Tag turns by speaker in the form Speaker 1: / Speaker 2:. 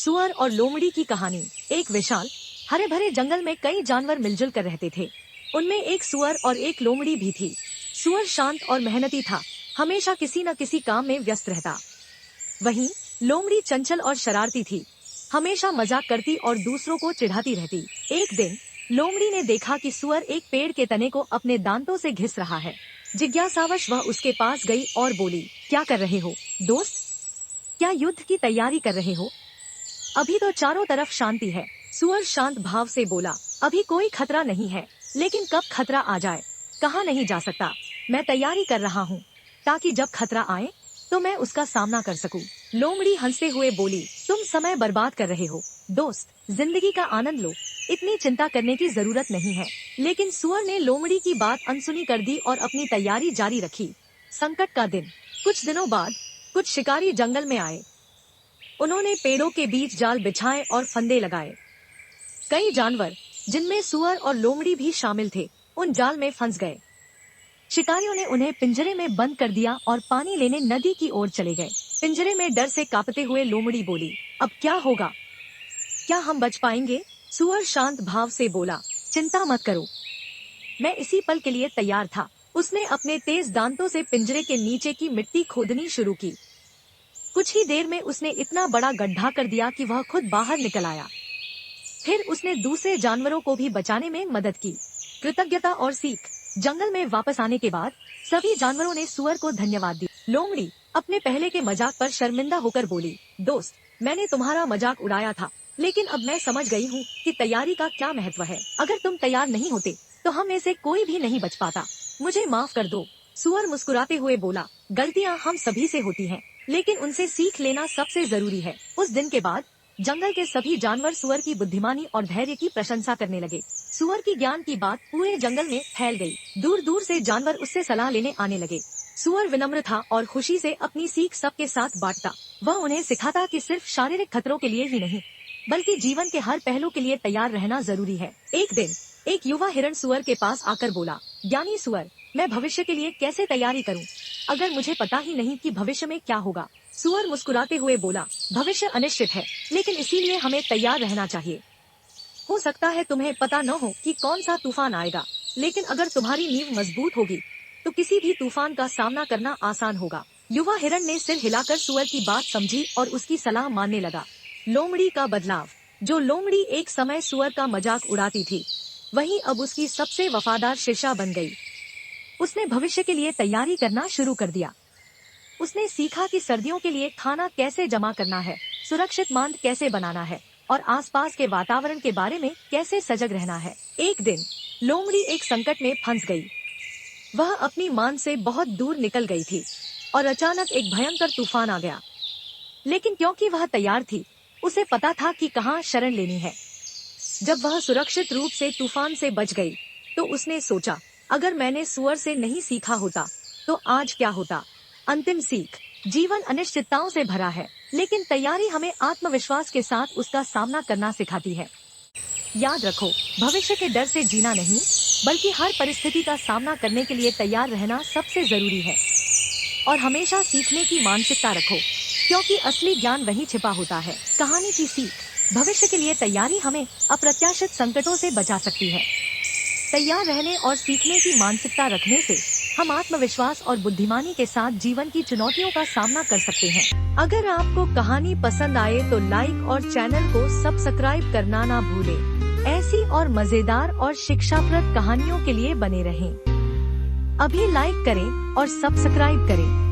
Speaker 1: सुअर और लोमड़ी की कहानी। एक विशाल हरे भरे जंगल में कई जानवर मिलजुल कर रहते थे। उनमें एक सुअर और एक लोमड़ी भी थी। सुअर शांत और मेहनती था, हमेशा किसी न किसी काम में व्यस्त रहता। वहीं लोमड़ी चंचल और शरारती थी, हमेशा मजाक करती और दूसरों को चिढ़ाती रहती। एक दिन लोमड़ी ने देखा कि सुअर एक पेड़ के तने को अपने दांतों से घिस रहा है। जिज्ञासावश वह उसके पास गई और बोली, क्या कर रहे हो दोस्त? क्या युद्ध की तैयारी कर रहे हो? अभी तो चारों तरफ शांति है। सुअर शांत भाव से बोला, अभी कोई खतरा नहीं है, लेकिन कब खतरा आ जाए कहा नहीं जा सकता। मैं तैयारी कर रहा हूँ ताकि जब खतरा आए तो मैं उसका सामना कर सकूं। लोमड़ी हंसते हुए बोली, तुम समय बर्बाद कर रहे हो दोस्त, जिंदगी का आनंद लो, इतनी चिंता करने की जरूरत नहीं है। लेकिन सुअर ने लोमड़ी की बात अनसुनी कर दी और अपनी तैयारी जारी रखी। संकट का दिन। कुछ दिनों बाद कुछ शिकारी जंगल में आए। उन्होंने पेड़ों के बीच जाल बिछाए और फंदे लगाए। कई जानवर, जिनमें सुअर और लोमड़ी भी शामिल थे, उन जाल में फंस गए। शिकारियों ने उन्हें पिंजरे में बंद कर दिया और पानी लेने नदी की ओर चले गए। पिंजरे में डर से कांपते हुए लोमड़ी बोली, अब क्या होगा? क्या हम बच पाएंगे? सुअर शांत भाव से बोला, चिंता मत करो, मैं इसी पल के लिए तैयार था। उसने अपने तेज दांतों से पिंजरे के नीचे की मिट्टी खोदनी शुरू की। कुछ ही देर में उसने इतना बड़ा गड्ढा कर दिया कि वह खुद बाहर निकल आया। फिर उसने दूसरे जानवरों को भी बचाने में मदद की। कृतज्ञता और सीख। जंगल में वापस आने के बाद सभी जानवरों ने सुअर को धन्यवाद दिया। लोमड़ी अपने पहले के मजाक पर शर्मिंदा होकर बोली, दोस्त, मैंने तुम्हारा मजाक उड़ाया था, लेकिन अब मैं समझ गई हूँ कि तैयारी का क्या महत्व है। अगर तुम तैयार नहीं होते तो हम में से कोई भी नहीं बच पाता। मुझे माफ कर दो। सुअर मुस्कुराते हुए बोला, गलतियाँ हम सभी से होती हैं, लेकिन उनसे सीख लेना सबसे जरूरी है। उस दिन के बाद जंगल के सभी जानवर सुअर की बुद्धिमानी और धैर्य की प्रशंसा करने लगे। सुअर की ज्ञान की बात पूरे जंगल में फैल गई। दूर दूर से जानवर उससे सलाह लेने आने लगे। सुअर विनम्र था और खुशी से अपनी सीख सबके साथ बांटता। वह उन्हें सिखाता कि सिर्फ शारीरिक खतरों के लिए ही नहीं, बल्कि जीवन के हर पहलू के लिए तैयार रहना जरूरी है। एक दिन एक युवा हिरण सुअर के पास आकर बोला, ज्ञानी सुअर, मैं भविष्य के लिए कैसे तैयारी करूं? अगर मुझे पता ही नहीं कि भविष्य में क्या होगा। सुअर मुस्कुराते हुए बोला, भविष्य अनिश्चित है, लेकिन इसीलिए हमें तैयार रहना चाहिए। हो सकता है तुम्हें पता न हो कि कौन सा तूफान आएगा, लेकिन अगर तुम्हारी नींव मजबूत होगी तो किसी भी तूफान का सामना करना आसान होगा। युवा हिरण ने सिर हिलाकर सुअर की बात समझी और उसकी सलाह मानने लगा। लोमड़ी का बदलाव। जो लोमड़ी एक समय सुअर का मजाक उड़ाती थी, वही अब उसकी सबसे वफादार शिष्या बन गई। उसने भविष्य के लिए तैयारी करना शुरू कर दिया। उसने सीखा कि सर्दियों के लिए खाना कैसे जमा करना है, सुरक्षित मांद कैसे बनाना है और आसपास के वातावरण के बारे में कैसे सजग रहना है। एक दिन लोमड़ी एक संकट में फंस गई। वह अपनी मांद से बहुत दूर निकल गई थी और अचानक एक भयंकर तूफान आ गया। लेकिन क्योंकि वह तैयार थी, उसे पता था कि कहाँ शरण लेनी है। जब वह सुरक्षित रूप से तूफान से बच गई, तो उसने सोचा, अगर मैंने सुअर से नहीं सीखा होता तो आज क्या होता। अंतिम सीख। जीवन अनिश्चितताओं से भरा है, लेकिन तैयारी हमें आत्मविश्वास के साथ उसका सामना करना सिखाती है। याद रखो, भविष्य के डर से जीना नहीं, बल्कि हर परिस्थिति का सामना करने के लिए तैयार रहना सबसे जरूरी है। और हमेशा सीखने की मानसिकता रखो, क्योंकि असली ज्ञान वहीं छिपा होता है। कहानी की सीख। भविष्य के लिए तैयारी हमें अप्रत्याशित संकटों से बचा सकती है। तैयार रहने और सीखने की मानसिकता रखने से हम आत्मविश्वास और बुद्धिमानी के साथ जीवन की चुनौतियों का सामना कर सकते हैं। अगर आपको कहानी पसंद आए तो लाइक और चैनल को सब्सक्राइब करना ना भूलें। ऐसी और मजेदार और शिक्षाप्रद कहानियों के लिए बने रहें। अभी लाइक करें और सब्सक्राइब करें।